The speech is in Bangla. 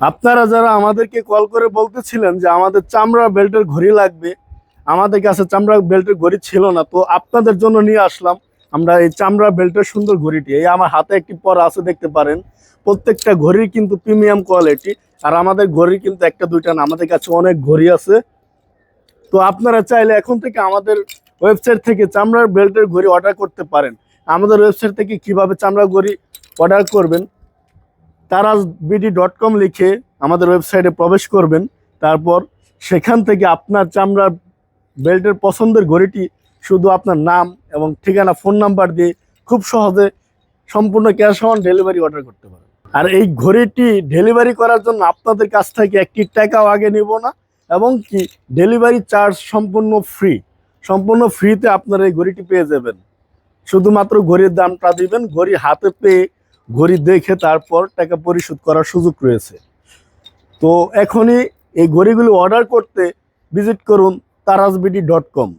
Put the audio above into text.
আপনারা যারা আমাদেরকে কল করে বলতেছিলেন যে আমাদের চামড়া বেল্টের ঘড়ি লাগবে, আমাদের কাছে চামড়া বেল্টের ঘড়ি ছিল না, তো আপনাদের জন্য নিয়ে আসলাম আমরা এই চামড়া বেল্টের সুন্দর ঘড়িটি। এই আমার হাতে একটি পরা আছে, দেখতে পারেন। প্রত্যেকটা ঘড়ির কিন্তু প্রিমিয়াম কোয়ালিটি। আর আমাদের ঘড়ি কিন্তু একটা দুইটা না, আমাদের কাছে অনেক ঘড়ি আছে। তো আপনারা চাইলে এখন থেকে আমাদের ওয়েবসাইট থেকে চামড়ার বেল্টের ঘড়ি অর্ডার করতে পারেন। আমাদের ওয়েবসাইট থেকে কিভাবে চামড়া ঘড়ি অর্ডার করবেন, tarazbd.com লিখে আমাদের ওয়েবসাইটে প্রবেশ করবেন। তারপর সেখান থেকে আপনার চামড়ার বেল্টের পছন্দের ঘড়িটি শুধু আপনার নাম এবং ঠিকানা, ফোন নাম্বার দিয়ে খুব সহজে সম্পূর্ণ ক্যাশ অন ডেলিভারি অর্ডার করতে পারেন। আর এই ঘড়িটি ডেলিভারি করার জন্য আপনাদের কাছ থেকে একটি টাকাও আগে নেব না, এবং কি ডেলিভারি চার্জ সম্পূর্ণ ফ্রি। সম্পূর্ণ ফ্রিতে আপনারা এই ঘড়িটি পেয়ে যাবেন। শুধুমাত্র ঘড়ির দামটা দিবেন, ঘড়ি হাতে পেয়ে ঘড়ি দেখে তারপর টাকা পরিশোধ করার সুযোগ রয়েছে। তো এখনই এই ঘড়িগুলো অর্ডার করতে ভিজিট করুন tarazbd.com।